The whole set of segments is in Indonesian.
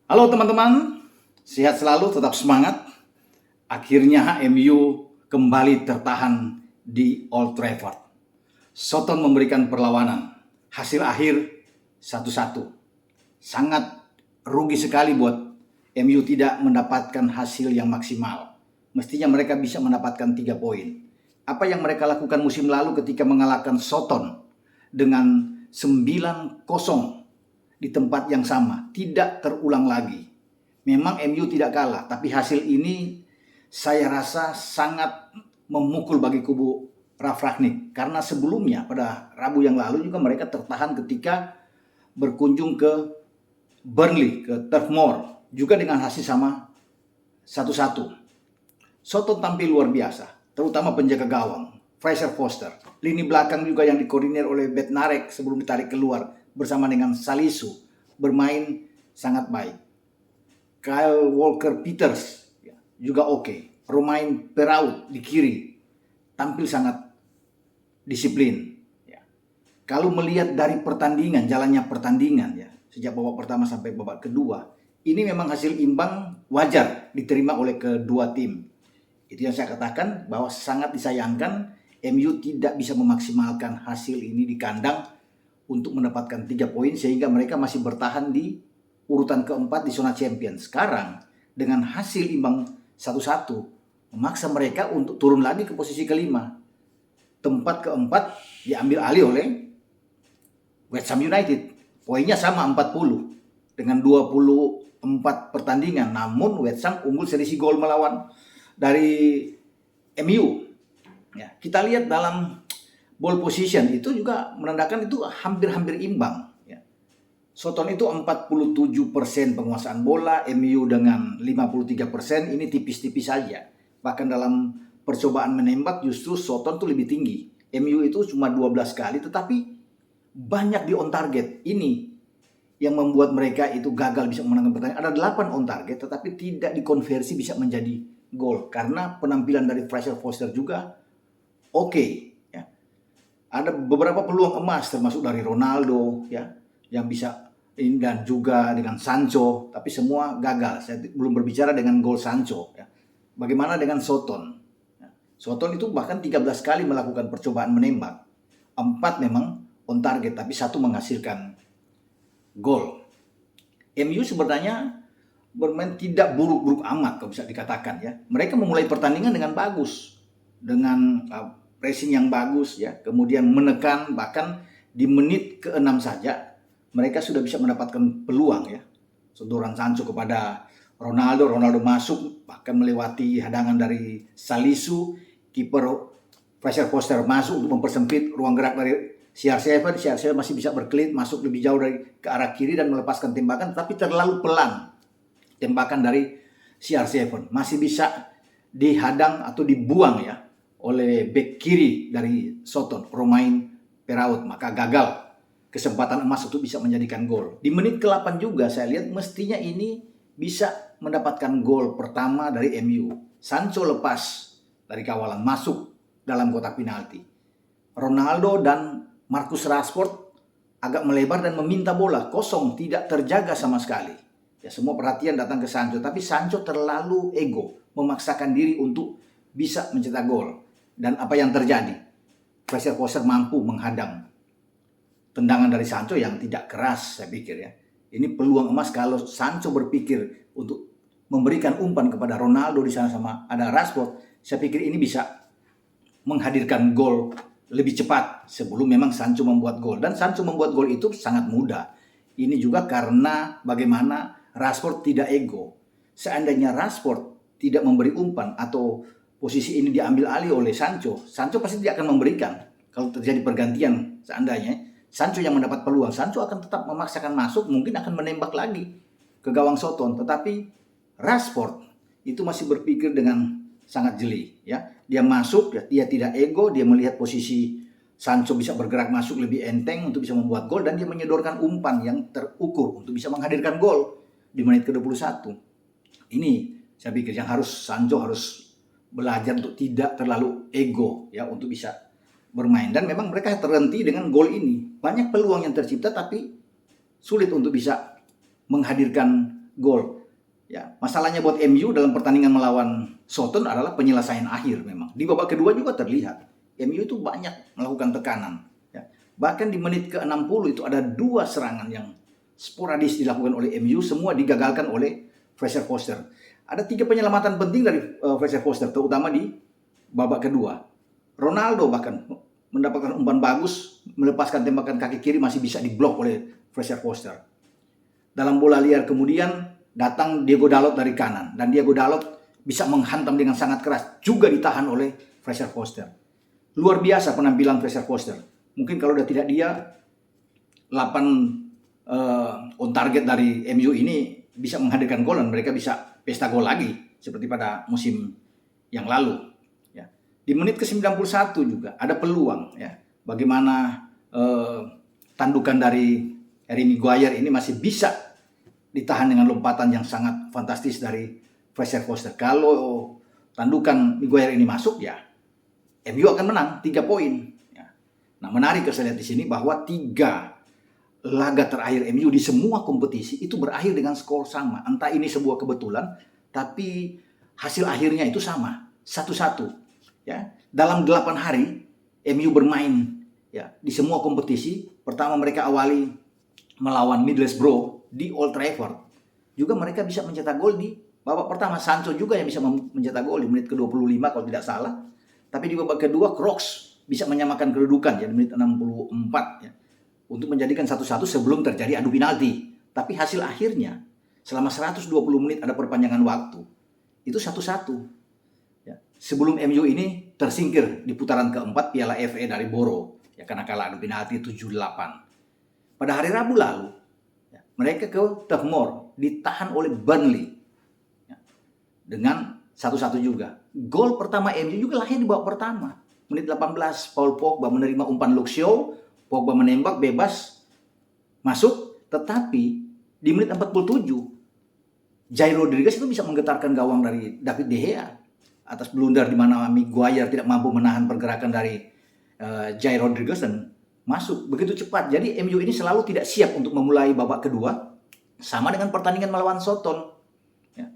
Halo teman-teman, sehat selalu, tetap semangat. Akhirnya MU kembali tertahan di Old Trafford. Soton memberikan perlawanan. Hasil akhir 1-1. Sangat rugi sekali buat MU tidak mendapatkan hasil yang maksimal. Mestinya mereka bisa mendapatkan 3 poin. Apa yang mereka lakukan musim lalu ketika mengalahkan Soton dengan 9-0 di tempat yang sama, tidak terulang lagi. Memang MU tidak kalah, tapi hasil ini saya rasa sangat memukul bagi kubu Ralf Rangnick. Karena sebelumnya pada Rabu yang lalu juga mereka tertahan ketika berkunjung ke Burnley, ke Turf Moor, juga dengan hasil sama 1-1. Soton tampil luar biasa, terutama penjaga gawang, Fraser Forster. Lini belakang juga yang dikoordinir oleh Bednarek sebelum ditarik keluar bersama dengan Salisu bermain sangat baik. Kyle Walker-Peters juga oke. Romain Perraud di kiri tampil sangat disiplin. Kalau melihat dari pertandingan, jalannya pertandingan sejak babak pertama sampai babak kedua, ini memang hasil imbang wajar diterima oleh kedua tim. Itu yang saya katakan bahwa sangat disayangkan MU tidak bisa memaksimalkan hasil ini di kandang untuk mendapatkan 3 poin sehingga mereka masih bertahan di urutan keempat di zona Champions. Sekarang dengan hasil imbang 1-1 memaksa mereka untuk turun lagi ke posisi kelima. Tempat keempat diambil alih oleh West Ham United. Poinnya sama 40 dengan 24 pertandingan. Namun West Ham unggul selisih gol melawan dari MU. Kita lihat dalam ball position itu juga menandakan itu hampir-hampir imbang. Soton itu 47% penguasaan bola, MU dengan 53%, ini tipis-tipis saja. Bahkan dalam percobaan menembak justru Soton itu lebih tinggi. MU itu cuma 12 kali tetapi banyak di on target. Ini yang membuat mereka itu gagal bisa memenangkan pertandingan. Ada 8 on target tetapi tidak dikonversi bisa menjadi gol. Karena penampilan dari Fraser Forster juga oke. Ada beberapa peluang emas termasuk dari Ronaldo yang bisa ini dan juga dengan Sancho, tapi semua gagal. Saya belum berbicara dengan gol Sancho. Bagaimana dengan Soton? Soton itu bahkan 13 kali melakukan percobaan menembak. 4 memang on target, tapi 1 menghasilkan gol. MU sebenarnya bermain tidak buruk-buruk amat kalau bisa dikatakan Mereka memulai pertandingan dengan bagus. Dengan pressing yang bagus kemudian menekan, bahkan di menit ke-6 saja mereka sudah bisa mendapatkan peluang sentuhan Sancho kepada Ronaldo masuk bahkan melewati hadangan dari Salisu, kiper Fraser Forster masuk untuk mempersempit ruang gerak dari CR7 masih bisa berkelit masuk lebih jauh dari ke arah kiri dan melepaskan tembakan, tapi terlalu pelan tembakan dari CR7 masih bisa dihadang atau dibuang oleh bek kiri dari Soton, Romain Perraud, maka gagal kesempatan emas untuk bisa menjadikan gol. Di menit ke-8 juga saya lihat mestinya ini bisa mendapatkan gol pertama dari MU. Sancho lepas dari kawalan masuk dalam kotak penalti. Ronaldo dan Marcus Rashford agak melebar dan meminta bola kosong, tidak terjaga sama sekali. Semua perhatian datang ke Sancho, tapi Sancho terlalu ego, memaksakan diri untuk bisa mencetak gol. Dan apa yang terjadi? Fraser Forster mampu menghadang tendangan dari Sancho yang tidak keras, saya pikir Ini peluang emas kalau Sancho berpikir untuk memberikan umpan kepada Ronaldo di sana sama ada Rashford. Saya pikir ini bisa menghadirkan gol lebih cepat sebelum memang Sancho membuat gol. Dan Sancho membuat gol itu sangat mudah. Ini juga karena bagaimana Rashford tidak ego. Seandainya Rashford tidak memberi umpan atau posisi ini diambil alih oleh Sancho pasti tidak akan memberikan. Kalau terjadi pergantian seandainya Sancho yang mendapat peluang, Sancho akan tetap memaksakan masuk, mungkin akan menembak lagi ke gawang Soton. Tetapi Rashford itu masih berpikir dengan sangat jeli Dia masuk, dia tidak ego, dia melihat posisi Sancho bisa bergerak masuk lebih enteng untuk bisa membuat gol dan dia menyodorkan umpan yang terukur untuk bisa menghadirkan gol di menit ke-21. Ini saya pikir yang Sancho harus belajar untuk tidak terlalu ego untuk bisa bermain. Dan memang mereka terhenti dengan gol ini. Banyak peluang yang tercipta tapi sulit untuk bisa menghadirkan gol. Ya, masalahnya buat MU dalam pertandingan melawan Soton adalah penyelesaian akhir memang. Di babak kedua juga terlihat MU itu banyak melakukan tekanan. Ya. Bahkan di menit ke-60 itu ada 2 serangan yang sporadis dilakukan oleh MU, semua digagalkan oleh Fraser Forster. Ada 3 penyelamatan penting dari Fraser Forster, terutama di babak kedua. Ronaldo bahkan mendapatkan umpan bagus, melepaskan tembakan kaki kiri masih bisa diblok oleh Fraser Forster. Dalam bola liar kemudian datang Diego Dalot dari kanan, dan Diego Dalot bisa menghantam dengan sangat keras, juga ditahan oleh Fraser Forster. Luar biasa penampilan Fraser Forster. Mungkin kalau udah tidak dia, 8 on target dari MU ini bisa menghadirkan gol dan mereka bisa pesta gol lagi seperti pada musim yang lalu. Ya. Di menit ke-91 juga ada peluang. Ya. Bagaimana tandukan dari Harry Maguire ini masih bisa ditahan dengan lompatan yang sangat fantastis dari Fraser Forster. Kalau tandukan Maguire ini masuk, ya MU akan menang 3 poin. Ya. Nah, menarik saya lihat di sini bahwa 3 laga terakhir MU di semua kompetisi itu berakhir dengan skor sama. Entah ini sebuah kebetulan, tapi hasil akhirnya itu sama, 1-1. Ya. Dalam 8 hari MU bermain ya di semua kompetisi. Pertama mereka awali melawan Middlesbrough di Old Trafford. Juga mereka bisa mencetak gol di babak pertama. Sancho juga yang bisa mencetak gol di menit ke-25 kalau tidak salah. Tapi di babak kedua Kroos bisa menyamakan kedudukan ya di menit 64 ya. Untuk menjadikan 1-1 sebelum terjadi adu penalti. Tapi hasil akhirnya selama 120 menit ada perpanjangan waktu. Itu 1-1. Ya. Sebelum MU ini tersingkir di putaran keempat Piala FA dari Boro. Ya karena kalah adu penalti 7-8. Pada hari Rabu lalu mereka ke Turf Moor, ditahan oleh Burnley ya, dengan 1-1 juga. Gol pertama MU juga lahir di babak pertama. Menit 18, Paul Pogba menerima umpan Luke Shaw, Pogba menembak bebas, masuk, tetapi di menit 47, Jair Rodriguez itu bisa menggetarkan gawang dari David De Gea atas blunder di mana Maguire tidak mampu menahan pergerakan dari Jair Rodriguez dan masuk begitu cepat. Jadi MU ini selalu tidak siap untuk memulai babak kedua. Sama dengan pertandingan melawan Soton. Ya.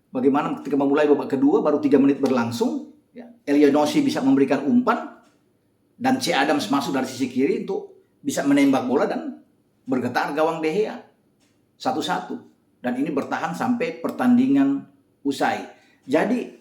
Bagaimana ketika memulai babak kedua baru 3 menit berlangsung. Ya. Elyounoussi bisa memberikan umpan. Dan C. Adams masuk dari sisi kiri untuk bisa menembak bola dan bergetar gawang De Gea. 1-1. Dan ini bertahan sampai pertandingan usai. Jadi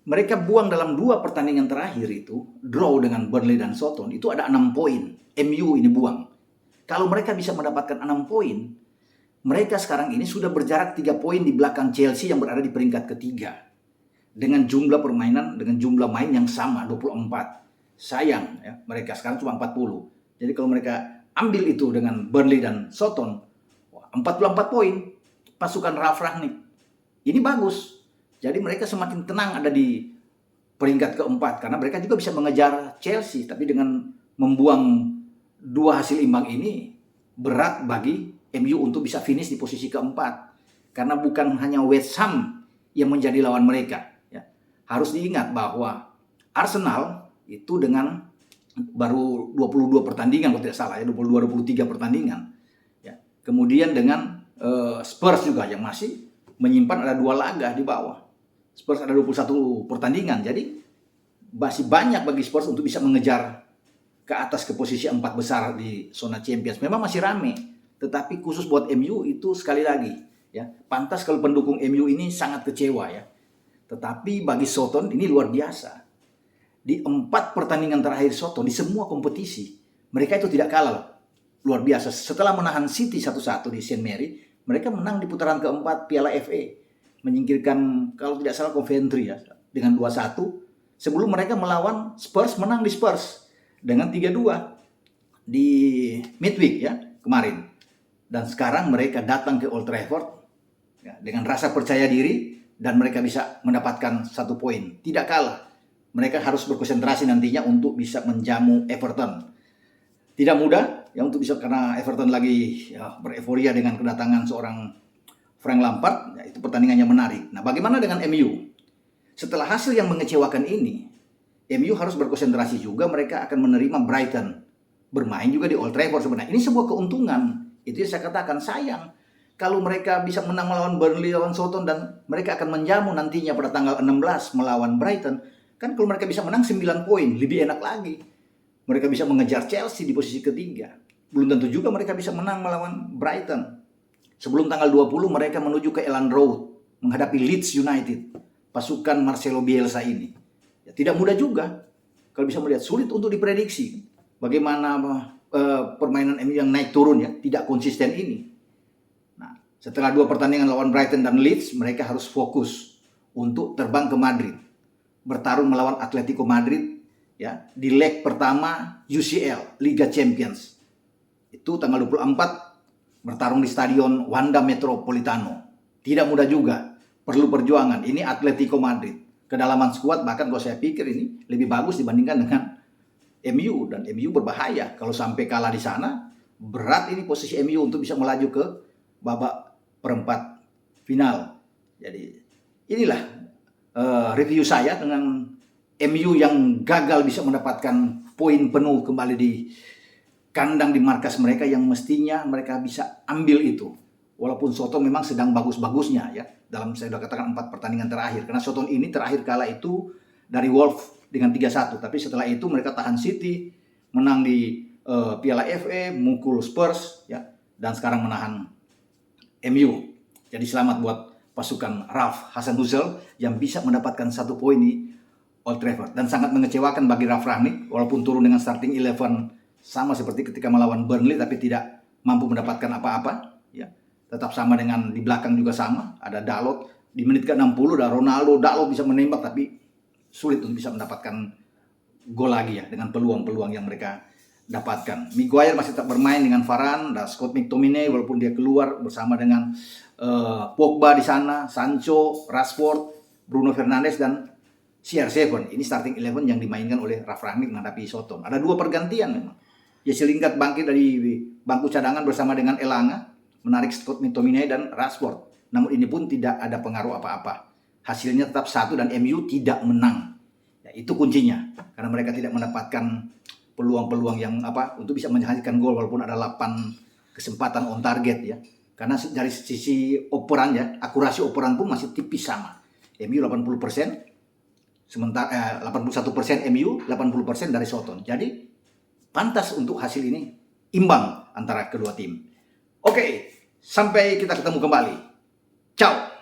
mereka buang dalam 2 pertandingan terakhir itu. Draw dengan Burnley dan Soton. Itu ada 6 poin. MU ini buang. Kalau mereka bisa mendapatkan 6 poin, mereka sekarang ini sudah berjarak 3 poin di belakang Chelsea yang berada di peringkat ketiga. Dengan jumlah permainan, dengan jumlah main yang sama, 24. Sayang, ya, mereka sekarang cuma 40. Jadi kalau mereka ambil itu dengan Burnley dan Soton, 44 poin, pasukan Ralf Rangnick. Ini bagus. Jadi mereka semakin tenang ada di peringkat keempat. Karena mereka juga bisa mengejar Chelsea. Tapi dengan membuang 2 hasil imbang ini berat bagi MU untuk bisa finish di posisi keempat. Karena bukan hanya West Ham yang menjadi lawan mereka. Ya. Harus diingat bahwa Arsenal itu dengan baru 22 pertandingan kalau tidak salah ya, 22-23 pertandingan. Ya. Kemudian dengan Spurs juga yang masih menyimpan ada 2 laga di bawah. Spurs ada 21 pertandingan. Jadi masih banyak bagi Spurs untuk bisa mengejar ke atas ke posisi 4 besar di zona Champions. Memang masih rame, tetapi khusus buat MU itu sekali lagi ya, pantas kalau pendukung MU ini sangat kecewa ya. Tetapi bagi Soton ini luar biasa. Di 4 pertandingan terakhir Soton di semua kompetisi, mereka itu tidak kalah. Luar biasa. Setelah menahan City 1-1 di St. Mary, mereka menang di putaran keempat Piala FA, menyingkirkan kalau tidak salah Coventry ya dengan 2-1. Sebelum mereka melawan Spurs, menang di Spurs dengan 3-2 di midweek ya kemarin. Dan sekarang mereka datang ke Old Trafford ya, dengan rasa percaya diri dan mereka bisa mendapatkan 1 poin. Tidak kalah. Mereka harus berkonsentrasi nantinya untuk bisa menjamu Everton. Tidak mudah ya untuk bisa, karena Everton lagi ya, bereforia dengan kedatangan seorang Frank Lampard. Ya, itu pertandingannya menarik. Nah, bagaimana dengan MU? Setelah hasil yang mengecewakan ini, MU harus berkonsentrasi juga. Mereka akan menerima Brighton. Bermain juga di Old Trafford sebenarnya. Ini sebuah keuntungan. Itu yang saya katakan, sayang. kalau mereka bisa menang melawan Burnley, lawan Soton, dan mereka akan menjamu nantinya pada tanggal 16 melawan Brighton, kan kalau mereka bisa menang 9 poin, lebih enak lagi. Mereka bisa mengejar Chelsea di posisi ketiga. Belum tentu juga mereka bisa menang melawan Brighton. Sebelum tanggal 20 mereka menuju ke Elland Road menghadapi Leeds United, pasukan Marcelo Bielsa ini. Ya, tidak mudah juga. Kalau bisa melihat, sulit untuk diprediksi bagaimana permainan MU yang naik turun ya, tidak konsisten ini. Nah, setelah 2 pertandingan lawan Brighton dan Leeds, mereka harus fokus untuk terbang ke Madrid, bertarung melawan Atletico Madrid ya di leg pertama UCL Liga Champions. Itu tanggal 24 bertarung di Stadion Wanda Metropolitano. Tidak mudah juga, perlu perjuangan. Ini Atletico Madrid. Kedalaman skuad bahkan kalau saya pikir ini lebih bagus dibandingkan dengan MU, dan MU berbahaya kalau sampai kalah di sana. Berat ini posisi MU untuk bisa melaju ke babak perempat final. Jadi inilah review saya dengan MU yang gagal bisa mendapatkan poin penuh kembali di kandang di markas mereka yang mestinya mereka bisa ambil itu. Walaupun Soton memang sedang bagus-bagusnya ya dalam, saya sudah katakan, 4 pertandingan terakhir. Karena Soton ini terakhir kalah itu dari Wolves dengan 3-1. Tapi setelah itu mereka tahan City, menang di Piala FA, mukul Spurs ya, dan sekarang menahan MU. Jadi selamat buat pasukan Ralph Hasenhuttl yang bisa mendapatkan 1 poin di Old Trafford. Dan sangat mengecewakan bagi Ralf Rangnick, walaupun turun dengan starting 11 sama seperti ketika melawan Burnley, tapi tidak mampu mendapatkan apa-apa ya. Tetap sama dengan di belakang juga sama, ada Dalot di menit ke-60, dan Ronaldo, Dalot bisa menembak tapi sulit untuk bisa mendapatkan gol lagi ya dengan peluang-peluang yang mereka dapatkan. Maguire masih tetap bermain dengan Varane dan Scott McTominay walaupun dia keluar bersama dengan Pogba di sana, Sancho, Rashford, Bruno Fernandes dan CR7. Ini starting 11 yang dimainkan oleh Ralf Rangnick menghadapi Soton. Ada 2 pergantian memang. Jesse Lingard bangkit dari bangku cadangan bersama dengan Elanga, menarik Scott McTominay dan Rashford. Namun ini pun tidak ada pengaruh apa-apa. Hasilnya tetap 1 dan MU tidak menang. Ya, itu kuncinya. Karena mereka tidak mendapatkan peluang-peluang yang untuk bisa menghasilkan gol walaupun ada 8 kesempatan on target ya. Karena dari sisi operan ya, akurasi operan pun masih tipis sama. MU 80%, sementara 81% MU, 80% dari Soton. Jadi pantas untuk hasil ini imbang antara kedua tim. Oke, sampai kita ketemu kembali. Ciao.